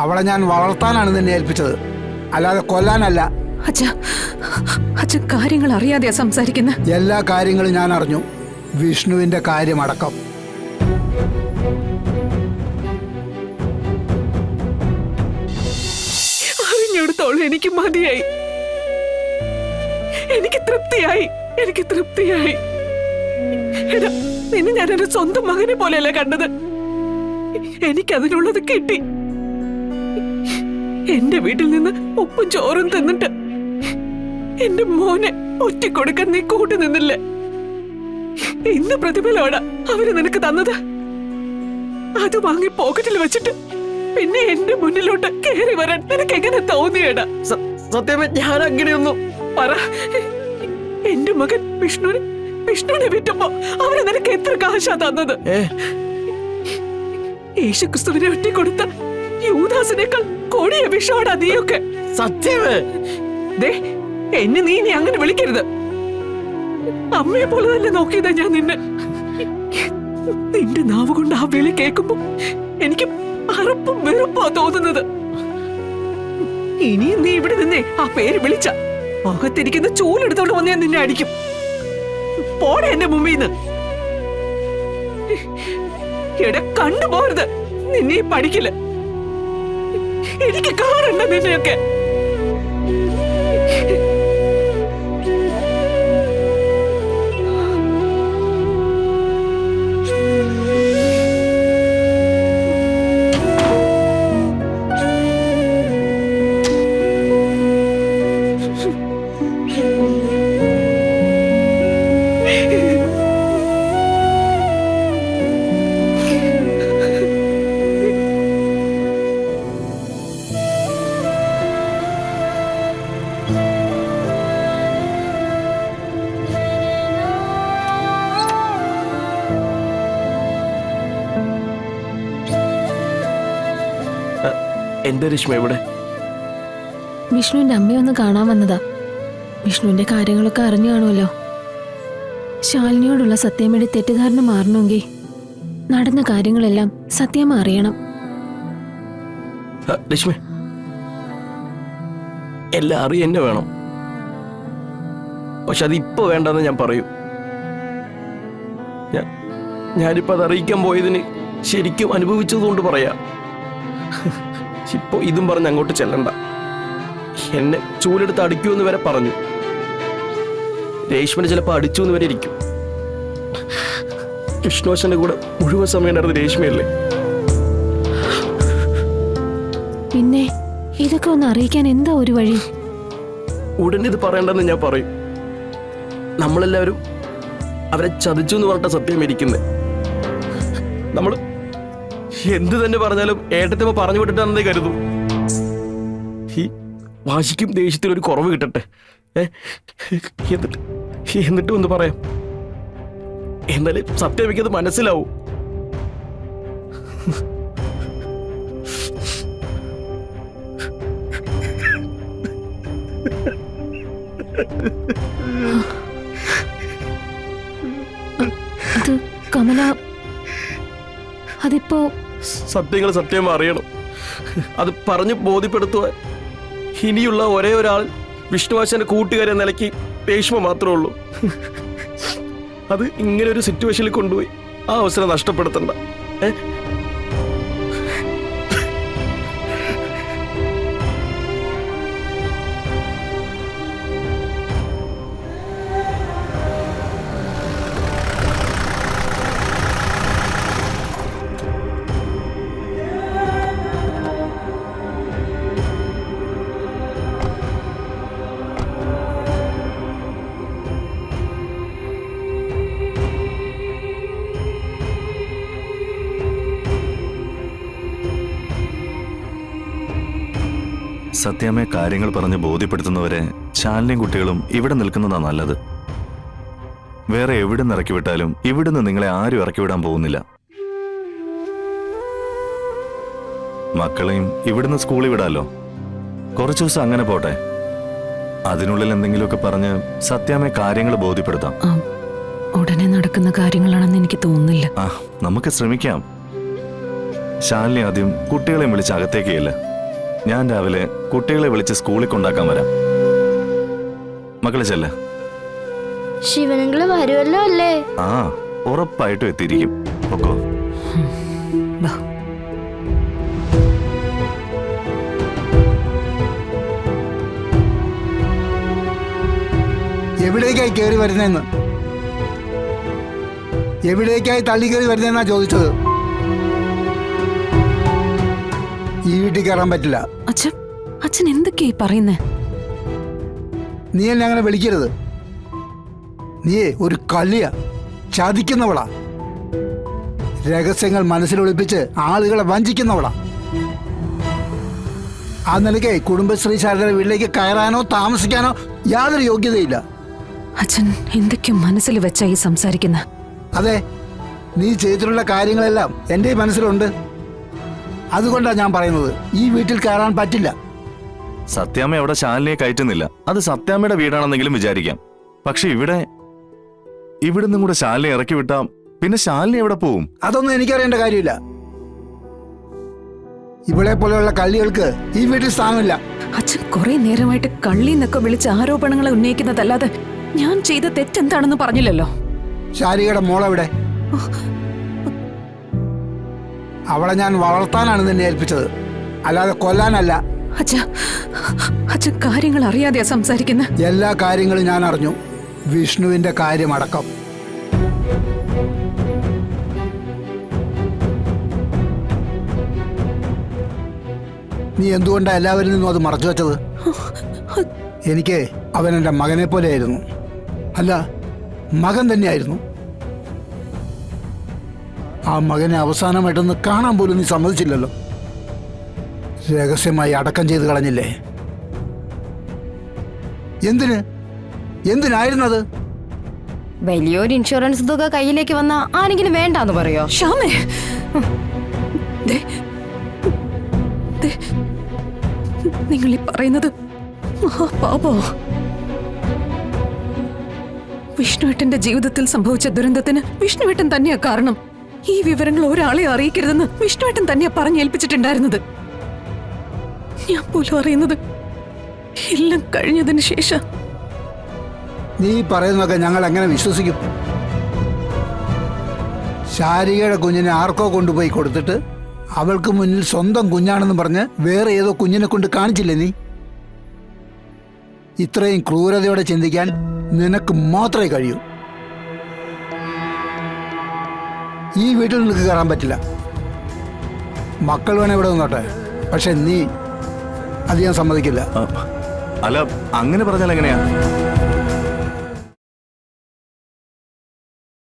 അവളെ ഞാൻ വളർത്താനാണ് നിന്നെ ഏൽപ്പിച്ചത്, അല്ലാതെ കൊല്ലാനല്ല. അച്ഛൻ കാര്യങ്ങൾ അറിയാതെയാ സംസാരിക്കുന്ന. എല്ലാ കാര്യങ്ങളും ഞാൻ അറിഞ്ഞു, വിഷ്ണുവിന്റെ കാര്യമടക്കം. അറിഞ്ഞെടുത്തോളം എനിക്ക് മതിയായി, എനിക്ക് തൃപ്തിയായി. എടാ, നിന്നെ ഞാൻ എന്റെ സ്വന്തം മകനെ പോലെയല്ല കണ്ടത്. എനിക്കതിനുള്ളത് കിട്ടി. എന്റെ വീട്ടിൽ നിന്ന് ഉപ്പും ചോറും തിന്നിട്ട് എന്റെ മോനെ ഒറ്റക്കൊടുക്കാൻ നീ കൂട്ടി നിന്നില്ലേ? ഇന്ന് പ്രതിഫലമാണ് അവര് നിനക്ക് തന്നത്. അത് വാങ്ങി പോക്കറ്റിൽ വെച്ചിട്ട് പിന്നെ എന്റെ മുന്നിലോട്ട് കയറി വരാൻ നിനക്ക് എങ്ങനെ തോന്നിയടാ? സത്യമേ, ഞാൻ അങ്ങനെയൊന്നും പറ. എന്റെ മകൻ വിഷ്ണുവിനെ വിറ്റപ്പോ അവര് നിനക്ക് എത്ര കാശാ തന്നത്? യേശുക്രിസ്തുവിനെ ഒറ്റിക്കൊടുത്ത യൂദാസിനേക്കാൾ കൊടിയ വിഷോടാ നീയൊക്കെ. സത്യമേ, എന്നെ നീ അങ്ങനെ വിളിക്കരുത്. അമ്മയെ പോലെ തന്നെ നോക്കിയതാ ഞാൻ നിന്നെ. നിന്റെ നാവ് കൊണ്ട് ആ വിളി കേൾക്കുമ്പോ എനിക്ക് അറപ്പും വെറുപ്പാ തോന്നുന്നത്. ഇനിയും നീ ഇവിടെ നിന്നേ ആ പേര് വിളിച്ച മുഖത്തിരിക്കുന്ന ചൂലെടുത്തോണ്ട് വന്ന് ഞാൻ നിന്നെ അടിക്കും. പോടെ എന്റെ മുമ്പിന്ന്. എടെ കണ്ടുപോരുത് നിന്നെ പഠിക്കില്ല. എനിക്ക് കാണണ്ട നിന്നെയൊക്കെ. എന്റെ രശ്മ എവിടെ? വിഷ്ണുവിന്റെ അമ്മയൊന്ന് കാണാൻ വന്നതാ. വിഷ്ണുവിന്റെ കാര്യങ്ങളൊക്കെ അറിഞ്ഞു കാണുമല്ലോ. ശാലിനിയോടുള്ള സത്യമയുടെ തെറ്റിദ്ധാരണ മാറണമെങ്കിൽ നടന്ന കാര്യങ്ങളെല്ലാം സത്യം അറിയണം. രശ്മ, എല്ലാം അറിയ എന്നെ വേണം. പക്ഷെ അതിപ്പോ വേണ്ടെന്ന് ഞാൻ പറയൂ. ഞാനിപ്പോ അത് അറിയിക്കാൻ പോയതിന് ശരിക്കും അനുഭവിച്ചതുകൊണ്ട് പറയാ. ഇപ്പോ ഇതും പറഞ്ഞ് അങ്ങോട്ട് ചെല്ലണ്ട. എന്നെ ചൂലെടുത്ത് അടിക്കുമെന്ന് വരെ പറഞ്ഞു. രേഷ്മനെ ചിലപ്പോ അടിച്ചു എന്ന് വരെ ഇരിക്കും. വിഷ്ണുവശന്റെ കൂടെ മുഴുവൻ സമയം നടന്നത് രേഷ്മയല്ലേ? പിന്നെ ഇതൊക്കെ ഒന്ന് അറിയിക്കാൻ എന്താ ഒരു വഴി? ഉടനെ ഇത് പറയണ്ടെന്ന് ഞാൻ പറയും. നമ്മളെല്ലാവരും അവരെ ചതിച്ചു എന്ന് പറഞ്ഞിട്ട് സത്യം ഇരിക്കുന്നത്. നമ്മൾ എന്ത് തന്നെ പറഞ്ഞാലും ഏട്ടത്തിമ്മ പറഞ്ഞു വിട്ടിട്ടാണെന്നേ കരുതും. ഈ വാശിക്കും ദേഷ്യത്തിനും ഒരു കുറവ് കിട്ടട്ടെ. എന്നിട്ടും ഒന്ന് പറയാം. എന്നാലും സത്യം എനിക്കത് മനസ്സിലാവും. അത് കമല, അതിപ്പോ സത്യങ്ങൾ സത്യം അറിയണം. അത് പറഞ്ഞ് ബോധ്യപ്പെടുത്തുവാൻ ഇനിയുള്ള ഒരേ ഒരാൾ വിഷ്ണുവാശന്റെ കൂട്ടുകാരെ നിലയ്ക്ക് രേഷ്മ മാത്രമേ ഉള്ളൂ. അത് ഇങ്ങനെ ഒരു സിറ്റുവേഷനിൽ കൊണ്ടുപോയി ആ അവസരം നഷ്ടപ്പെടുത്തണ്ട. സത്യമേ കാര്യങ്ങൾ പറഞ്ഞ് ബോധ്യപ്പെടുത്തുന്നവരെ ശാലിനിയും കുട്ടികളും ഇവിടെ നിൽക്കുന്നതാ നല്ലത്. വേറെ എവിടെ നിന്ന് ഇറക്കി വിട്ടാലും ഇവിടുന്ന് നിങ്ങളെ ആരും ഇറക്കി വിടാൻ പോകുന്നില്ല. മക്കളെയും ഇവിടുന്ന് സ്കൂളിൽ വിടാലോ. കുറച്ചു ദിവസം അങ്ങനെ പോട്ടെ. അതിനുള്ളിൽ എന്തെങ്കിലുമൊക്കെ പറഞ്ഞ് സത്യമേ കാര്യങ്ങൾ ബോധ്യപ്പെടുത്താം. ഉടനെ നടക്കുന്ന കാര്യങ്ങളാണെന്ന് എനിക്ക് തോന്നുന്നില്ല. നമുക്ക് ശ്രമിക്കാം. ശാലിനി ആദ്യം കുട്ടികളെ വിളിച്ച് അകത്തേക്ക് ഇല്ല. ഞാൻ രാവിലെ കുട്ടികളെ വിളിച്ച് സ്കൂളിൽ കൊണ്ടാക്കാൻ വരാം. മക്കളെ ചെല്ല. ശിവനങ്ങള് വരുമല്ലോ അല്ലേ? ആ, ഉറപ്പായിട്ടും എത്തിയിരിക്കും. ഒക്കോ. വാ. എവിടേക്കായി കയറി വരുന്നതെന്ന്, എവിടേക്കായി തള്ളി കയറി വരുന്നതെന്നാ ചോദിച്ചത്. ഈ വീട്ടിൽ കയറാൻ പറ്റില്ല. അച്ഛൻ അച്ഛൻ എന്തൊക്കെയായി പറയുന്നേ? നീ എന്നെ അങ്ങനെ വിളിക്കരുത്. നീയേ ഒരു കളിയാ, ചതിക്കുന്നവളാ, രഹസ്യങ്ങൾ മനസ്സിലൊളിപ്പിച്ച് ആളുകളെ വഞ്ചിക്കുന്നവളാ. ആ നിലയ്ക്ക് കുടുംബശ്രീ ശാരദയുടെ വീട്ടിലേക്ക് കയറാനോ താമസിക്കാനോ യാതൊരു യോഗ്യതയില്ല. അച്ഛൻ എന്തൊക്കെയോ മനസ്സിൽ വെച്ചായി സംസാരിക്കുന്ന? അതെ, നീ ചെയ്തിട്ടുള്ള കാര്യങ്ങളെല്ലാം എൻ്റെ മനസ്സിലുണ്ട്. അതുകൊണ്ടാണ് ഞാൻ പറയുന്നത്, ഈ വീട്ടിൽ കയറാൻ പറ്റില്ല. സത്യാമ്മ അവിടെ ശാലിനിയെ കയറ്റുന്നില്ല. അത് സത്യാമ്മയുടെ വീടാണെന്നെങ്കിലും വിചാരിക്കാം. പക്ഷെ ഇവിടുന്നും കൂടെ ശാലിനി ഇറക്കി വിട്ടാം, പിന്നെ ശാലിനി എവിടെ പോവും? അതൊന്നും എനിക്കറിയേണ്ട കാര്യമില്ല. ഇവളെ പോലെയുള്ള കള്ളികൾക്ക് ഈ വീട്ടിൽ സ്ഥാനമില്ല. അച്ഛൻ കുറെ നേരമായിട്ട് കള്ളിന്നൊക്കെ വിളിച്ച് ആരോപണങ്ങൾ ഉന്നയിക്കുന്നതല്ലാതെ ഞാൻ ചെയ്ത തെറ്റെന്താണെന്ന് പറഞ്ഞില്ലല്ലോ. ശാരികയുടെ മോളെവിടെ? അവളെ ഞാൻ വളർത്താനാണ് നിന്നെ ഏൽപ്പിച്ചത്, അല്ലാതെ കൊല്ലാനല്ല. അച്ഛൻ കാര്യങ്ങൾ അറിയാതെയാ സംസാരിക്കുന്ന? എല്ലാ കാര്യങ്ങളും ഞാൻ അറിഞ്ഞു, വിഷ്ണുവിന്റെ കാര്യമടക്കം. നീ എന്തുകൊണ്ടാ എല്ലാവരിൽ നിന്നും അത് മറച്ചു വെച്ചത്? എനിക്ക് അവൻ എൻ്റെ മകനെ പോലെയായിരുന്നു. അല്ല, മകൻ തന്നെയായിരുന്നു. ആ മകനെ അവസാനമായിട്ടൊന്ന് കാണാൻ പോലും നീ സമ്മതിച്ചില്ലല്ലോ. രഹസ്യമായി അടക്കം ചെയ്ത് കളഞ്ഞില്ലേ? എന്തിനായിരുന്നത്? വലിയൊരു ഇൻഷുറൻസ് തുക കയ്യിലേക്ക് വന്ന ആരെങ്കിലും വേണ്ടാന്ന് പറയോ? ശ്യാമേ, നിങ്ങൾ ഈ പറയുന്നത് മഹാപാപോ? വിഷ്ണുവേട്ടന്റെ ജീവിതത്തിൽ സംഭവിച്ച ദുരന്തത്തിന് വിഷ്ണുവേട്ടൻ തന്നെയാ കാരണം. ഈ വിവരങ്ങൾ ഒരാളെ അറിയിക്കരുതെന്ന് വിഷ്ണുവേട്ടൻ തന്നെയാ പറഞ്ഞേൽപ്പിച്ചിട്ടുണ്ടായിരുന്നത്. ഞാൻ പോലും അറിയുന്നത് എല്ലാം കഴിഞ്ഞതിന് ശേഷം. നീ പറയുന്നതൊക്കെ ഞങ്ങൾ എങ്ങനെ വിശ്വസിക്കും? ശാരികയുടെ കുഞ്ഞിനെ ആർക്കോ കൊണ്ടുപോയി കൊടുത്തിട്ട് അവൾക്ക് മുന്നിൽ സ്വന്തം കുഞ്ഞാണെന്ന് പറഞ്ഞ് വേറെ ഏതോ കുഞ്ഞിനെ കൊണ്ട് കാണിച്ചില്ലേ നീ? ഇത്രയും ക്രൂരതയോടെ ചിന്തിക്കാൻ നിനക്ക് മാത്രമേ കഴിയൂ. ഈ വീട്ടിൽ നിനക്ക് കയറാൻ പറ്റില്ല. മക്കൾ വേണേ ഇവിടെ നിന്നോട്ടെ, പക്ഷെ നീ അത് ഞാൻ സമ്മതിക്കില്ല. അല്ല, അങ്ങനെ പറഞ്ഞാൽ എങ്ങനെയാ?